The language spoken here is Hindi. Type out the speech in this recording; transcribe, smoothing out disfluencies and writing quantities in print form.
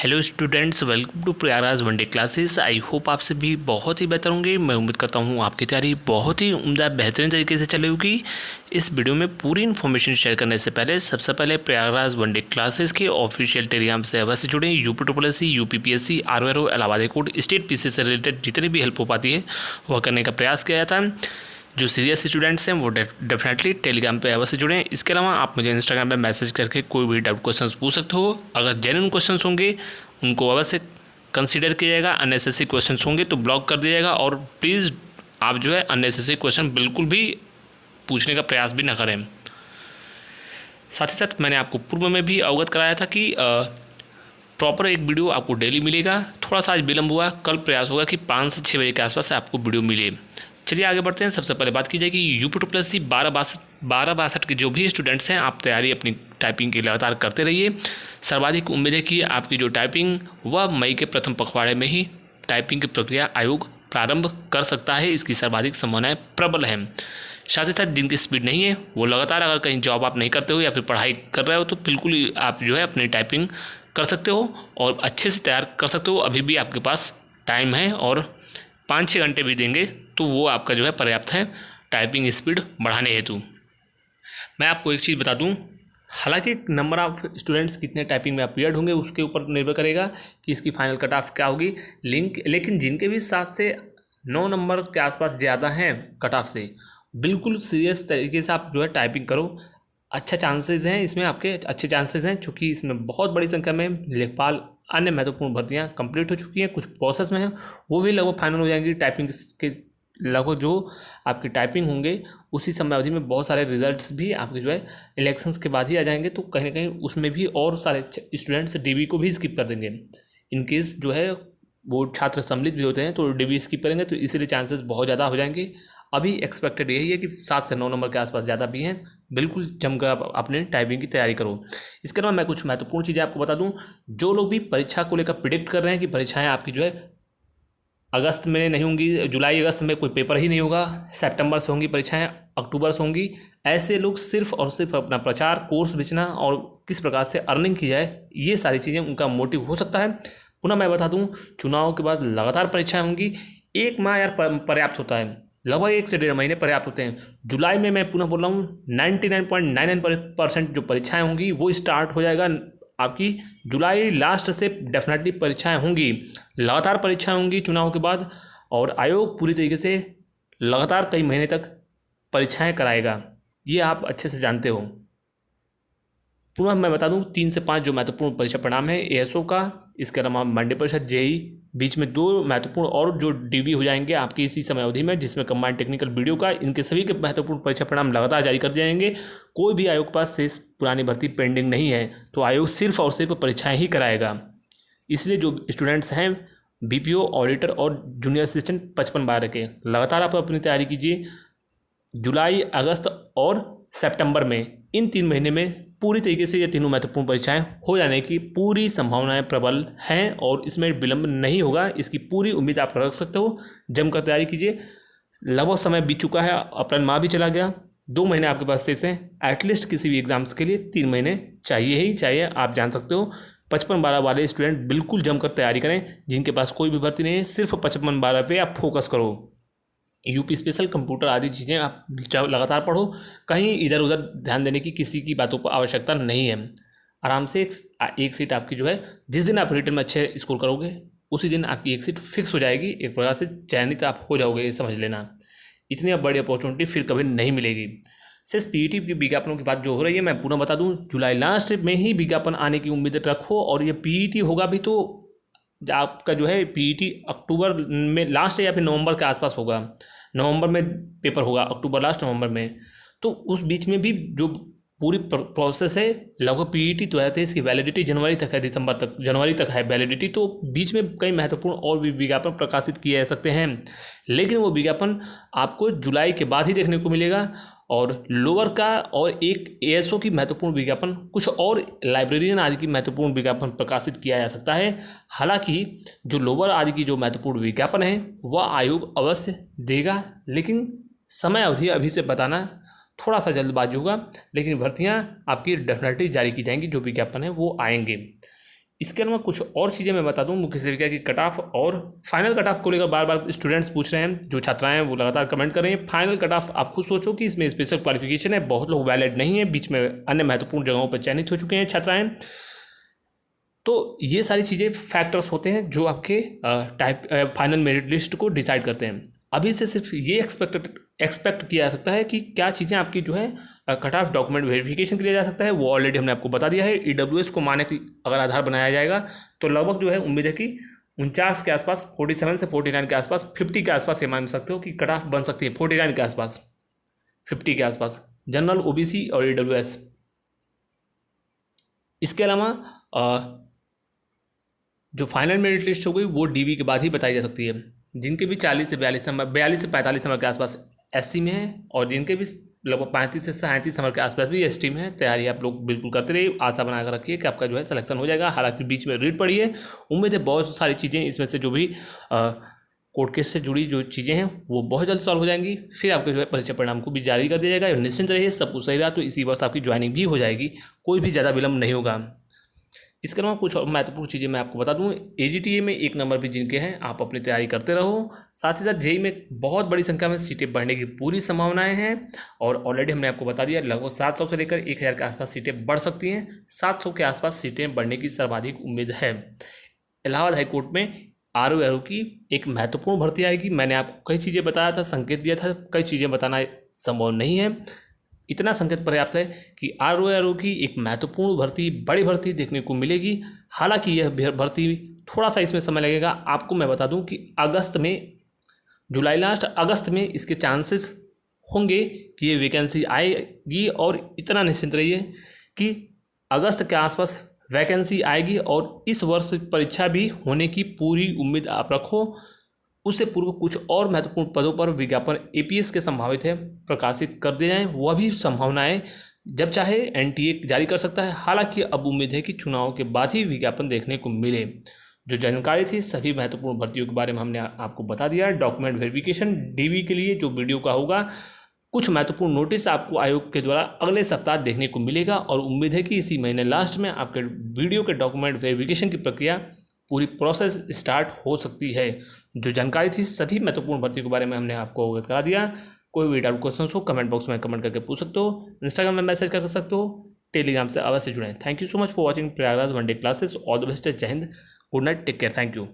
Hello students, welcome to Prayagraj one day classes. I hope आप सभी बहुत ही बेहतर होंगे। मैं उम्मीद करता हूँ आपकी तैयारी बहुत ही उम्दा बेहतरीन तरीके से चली होगी। इस वीडियो में पूरी इन्फॉर्मेशन शेयर करने से पहले सबसे पहले प्रयागराज वनडे क्लासेस के ऑफिशियल टेलीग्राम से अवश्य जुड़ें। UP UPPSC RORO Allahabad high court state PC से रिलेटेड जितनी भी हेल्प हो पाती है वह करने का प्रयास किया जाता है। जो सीरियस स्टूडेंट्स हैं वो डेफिनेटली टेलीग्राम पे अवश्य जुड़ें। इसके अलावा आप मुझे इंस्टाग्राम पे मैसेज करके कोई भी डाउट क्वेश्चंस पूछ सकते हो। अगर जेन्युइन क्वेश्चंस होंगे उनको अवश्य कंसीडर किया जाएगा, अननेसेसरी क्वेश्चंस होंगे तो ब्लॉक कर दिया जाएगा। और प्लीज़ आप जो है अननेसेसरी क्वेश्चन बिल्कुल भी पूछने का प्रयास भी ना करें। साथ ही साथ मैंने आपको पूर्व में भी अवगत कराया था कि प्रॉपर एक वीडियो आपको डेली मिलेगा। थोड़ा सा आज विलम्ब हुआ, कल प्रयास होगा कि 5 से 6 बजे के आसपास आपको वीडियो मिले। चलिए आगे बढ़ते हैं। सबसे पहले बात की जाए कि यूपी 1262 के जो भी स्टूडेंट्स हैं, आप तैयारी अपनी टाइपिंग की लगातार करते रहिए। सर्वाधिक उम्मीद है कि आपकी जो टाइपिंग वह मई के प्रथम पखवाड़े में ही टाइपिंग की प्रक्रिया आयोग प्रारंभ कर सकता है। इसकी सर्वाधिक संभावनाएं प्रबल हैं। साथ ही साथ जिनकी स्पीड नहीं है वो लगातार, अगर कहीं जॉब आप नहीं करते हो या फिर पढ़ाई कर रहे हो तो बिल्कुल आप जो है अपनी टाइपिंग कर सकते हो और अच्छे से तैयार कर सकते हो। अभी भी आपके पास टाइम है और 5-6 घंटे भी देंगे तो वो आपका जो है पर्याप्त है टाइपिंग स्पीड बढ़ाने हेतु। मैं आपको एक चीज़ बता दूं, हालांकि नंबर ऑफ स्टूडेंट्स कितने टाइपिंग में अपीयर्ड होंगे उसके ऊपर निर्भर करेगा कि इसकी फाइनल कट ऑफ क्या होगी। लेकिन जिनके भी 7 से 9 नंबर के आसपास ज़्यादा हैं कट ऑफ से, बिल्कुल सीरियस तरीके से आप जो है टाइपिंग करो। अच्छा चांसेस हैं इसमें, आपके अच्छे चांसेस हैं, क्योंकि इसमें बहुत बड़ी संख्या में लेखपाल अन्य महत्वपूर्ण भर्तियां कंप्लीट हो चुकी हैं, कुछ प्रोसेस में हैं, वो भी लगभग फाइनल हो जाएंगी। टाइपिंग के लगभग जो आपकी टाइपिंग होंगे उसी समय अवधि में बहुत सारे रिजल्ट्स भी आपके जो है इलेक्शंस के बाद ही आ जाएंगे, तो कहीं ना कहीं उसमें भी और सारे स्टूडेंट्स डीबी को भी स्किप कर देंगे। इनकेस जो है वो छात्र सम्मिलित भी होते हैं तो डीबी स्किप करेंगे, तो इसीलिए चांसेस बहुत ज़्यादा हो जाएंगे। अभी एक्सपेक्टेड यही है कि 7 से 9 नंबर के आसपास ज़्यादा भी हैं। बिल्कुल जमकर आप अपने टाइपिंग की तैयारी करो। इसके अलावा मैं कुछ महत्वपूर्ण चीज़ें आपको बता दूं। जो लोग भी परीक्षा को लेकर प्रिडिक्ट कर रहे हैं कि परीक्षाएं आपकी जो है अगस्त में नहीं होंगी, जुलाई अगस्त में कोई पेपर ही नहीं होगा, सितंबर से होंगी परीक्षाएं, अक्टूबर से होंगी, ऐसे लोग सिर्फ और सिर्फ अपना प्रचार, कोर्स बेचना और किस प्रकार से अर्निंग की जाए, ये सारी चीज़ें उनका मोटिव हो सकता है। पुनः मैं बता दूं, चुनाव के बाद लगातार परीक्षाएं होंगी। 1 माह यार पर्याप्त होता है, लगभग 1 से 1.5 महीने पर्याप्त होते हैं। जुलाई में मैं पुनः बोल रहा हूँ 99.99% जो परीक्षाएं होंगी वो स्टार्ट हो जाएगा आपकी। जुलाई लास्ट से डेफिनेटली परीक्षाएं होंगी, लगातार परीक्षाएं होंगी चुनाव के बाद, और आयोग पूरी तरीके से लगातार कई महीने तक परीक्षाएं कराएगा, ये आप अच्छे से जानते हो। पुनः मैं बता दूं 3 से 5 जो महत्वपूर्ण परीक्षा परिणाम है एएसओ का, इसके अलावा मंडे परिषद जेई, बीच में 2 महत्वपूर्ण और जो डीबी हो जाएंगे आपकी इसी समय अवधि में, जिसमें कंबाइंड टेक्निकल वीडियो का, इनके सभी के महत्वपूर्ण परीक्षा परिणाम लगातार जारी कर दिए जाएंगे। कोई भी आयोग के पास शेष पुरानी भर्ती पेंडिंग नहीं है, तो आयोग सिर्फ और सिर्फ परीक्षाएँ ही कराएगा। इसलिए जो स्टूडेंट्स हैं बीपीओ, ऑडिटर और जूनियर असिस्टेंट 55-12 के, लगातार आप अपनी तैयारी कीजिए। जुलाई, अगस्त और सितंबर में, इन 3 महीने में पूरी तरीके से ये तीनों महत्वपूर्ण परीक्षाएं हो जाने की पूरी संभावनाएं प्रबल हैं और इसमें विलंब नहीं होगा, इसकी पूरी उम्मीद आप रख सकते हो। जमकर तैयारी कीजिए। लगभग समय बीत चुका है, अप्रैल माह भी चला गया, 2 महीने आपके पास शेष हैं। एटलीस्ट किसी भी एग्जाम्स के लिए 3 महीने चाहिए ही चाहिए, आप जान सकते हो। 55-12 वाले स्टूडेंट बिल्कुल जमकर तैयारी करें। जिनके पास कोई भी भर्ती नहीं है, सिर्फ 55-12 पे आप फोकस करो। यूपी स्पेशल, कंप्यूटर आदि चीज़ें आप लगातार पढ़ो, कहीं इधर उधर ध्यान देने की किसी की बातों पर आवश्यकता नहीं है। आराम से एक सीट आपकी जो है, जिस दिन आप रिटर्न में अच्छे स्कोर करोगे उसी दिन आपकी एक सीट फिक्स हो जाएगी, एक प्रकार से चयनित आप हो जाओगे, ये समझ लेना। इतनी बड़ी अपॉर्चुनिटी फिर कभी नहीं मिलेगी। सिर्फ पीईटी की विज्ञापनों की बात जो हो रही है, मैं पुनः बता दूं, जुलाई लास्ट में ही विज्ञापन आने की उम्मीद रखो। और ये पीईटी होगा भी तो आपका जो है पीईटी अक्टूबर में लास्ट या फिर नवंबर के आसपास होगा। नवंबर में पेपर होगा, अक्टूबर लास्ट नवंबर में, तो उस बीच में भी जो पूरी प्रोसेस है, लगभग पीईटी तो है, तो इसकी वैलिडिटी जनवरी तक है, दिसंबर तक, जनवरी तक है वैलिडिटी। तो बीच में कई महत्वपूर्ण और भी विज्ञापन प्रकाशित किए जा सकते हैं, लेकिन वो विज्ञापन आपको जुलाई के बाद ही देखने को मिलेगा। और लोअर का और एक एएसओ की महत्वपूर्ण विज्ञापन, कुछ और लाइब्रेरियन आदि की महत्वपूर्ण विज्ञापन प्रकाशित किया जा सकता है। हालांकि जो लोअर आदि की जो महत्वपूर्ण विज्ञापन है वह आयोग अवश्य देगा, लेकिन समय अवधि अभी से बताना थोड़ा सा जल्दबाजी होगा। लेकिन भर्तियां आपकी डेफिनेटली जारी की जाएंगी, जो विज्ञापन है वो आएंगे। इसके अलावा कुछ और चीज़ें मैं बता दूं मुख्य सेविका की कट ऑफ और फाइनल कट ऑफ को लेकर बार बार स्टूडेंट्स पूछ रहे हैं, जो छात्राएं हैं वो लगातार कमेंट कर रहे हैं। फाइनल कट ऑफ आप खुद सोचो कि इसमें स्पेशल क्वालिफिकेशन है, बहुत लोग वैलिड नहीं है, बीच में अन्य महत्वपूर्ण जगहों पर चयनित हो चुके हैं छात्राएं। तो ये सारी चीज़ें फैक्टर्स होते हैं जो आपके फाइनल मेरिट लिस्ट को डिसाइड करते हैं। अभी से सिर्फ ये एक्सपेक्ट किया जा सकता है कि क्या चीज़ें आपकी जो है कट ऑफ डॉक्यूमेंट वेरिफिकेशन के लिए जा सकता है, वो ऑलरेडी हमने आपको बता दिया है। ईडब्ल्यूएस को मानक अगर आधार बनाया जाएगा तो लगभग जो है उम्मीद है कि 49 के आसपास, 47 से 49 के आसपास, 50 के आसपास ये मान सकते हो कि कट ऑफ बन सकती है, 49 के आसपास, 50 के आसपास जनरल, ओबीसी और ईडब्ल्यूएस। इसके अलावा जो फाइनल मेरिट लिस्ट हो गई वो डीवी के बाद ही बताई जा सकती है। जिनके भी 40 से 42 नंबर, 42 से 45 नंबर के आसपास एससी में है, और जिनके भी लगभग 35 से 37 नंबर के आसपास भी एसटी में है। तैयारी आप लोग बिल्कुल करते रहिए, आशा बनाकर रखिए कि आपका जो है सिलेक्शन हो जाएगा। हालांकि बीच में रीड पड़ी है, उम्मीद है बहुत सारी चीज़ें इसमें से जो भी कोर्ट केस से जुड़ी जो चीज़ें हैं वो बहुत जल्द सॉल्व हो जाएंगी। फिर आपके जो है परीक्षा परिणाम को भी जारी कर दिया जाएगा। निश्चिंत रहिए, सब कुछ सही रहा तो इसी वर्ष आपकी ज्वाइनिंग भी हो जाएगी, कोई भी ज़्यादा विलम्ब नहीं होगा। इसके अलावा कुछ और महत्वपूर्ण चीज़ें मैं आपको बता दूं, एजीटीए में 1 नंबर भी जिनके हैं आप अपनी तैयारी करते रहो। साथ ही साथ जेई में बहुत बड़ी संख्या में सीटें बढ़ने की पूरी संभावनाएं हैं, और ऑलरेडी हमने आपको बता दिया लगभग 700 से लेकर 1000 के आसपास सीटें बढ़ सकती हैं। 700 के आसपास सीटें बढ़ने की सर्वाधिक उम्मीद है। इलाहाबाद हाईकोर्ट में आरओ की एक महत्वपूर्ण भर्ती आएगी। मैंने आपको कई चीज़ें बताया था, संकेत दिया था, कई चीज़ें बताना संभव नहीं है, इतना संकेत पर्याप्त है कि आरओ की एक महत्वपूर्ण भर्ती, बड़ी भर्ती देखने को मिलेगी। हालांकि यह भर्ती थोड़ा सा इसमें समय लगेगा। आपको मैं बता दूं कि अगस्त में, जुलाई लास्ट अगस्त में इसके चांसेस होंगे कि ये वैकेंसी आएगी, और इतना निश्चिंत रहिए कि अगस्त के आसपास वैकेंसी आएगी, और इस वर्ष परीक्षा भी होने की पूरी उम्मीद आप रखो। उससे पूर्व कुछ और महत्वपूर्ण पदों पर विज्ञापन एपीएस के संभावित है प्रकाशित कर दिए जाएं, वह भी संभावनाएं जब चाहे एनटीए जारी कर सकता है। हालांकि अब उम्मीद है कि चुनाव के बाद ही विज्ञापन देखने को मिले। जो जानकारी थी सभी महत्वपूर्ण भर्तियों के बारे में हमने आपको बता दिया। डॉक्यूमेंट वेरिफिकेशन डीवी के लिए जो वीडियो का होगा, कुछ महत्वपूर्ण नोटिस आपको आयोग के द्वारा अगले सप्ताह देखने को मिलेगा, और उम्मीद है कि इसी महीने लास्ट में आपके वीडियो के डॉक्यूमेंट वेरिफिकेशन की प्रक्रिया पूरी प्रोसेस स्टार्ट हो सकती है। जो जानकारी थी सभी महत्वपूर्ण भर्ती के बारे में हमने आपको अवगत करा दिया। कोई भी डाउट क्वेश्चन हो कमेंट बॉक्स में कमेंट करके पूछ सकते हो, इंस्टाग्राम में मैसेज कर सकते हो, टेलीग्राम से अवश्य जुड़ें। Thank you so much for watching Prayagraj one day classes. All the best, Jai Hind, good night, take care, thank you.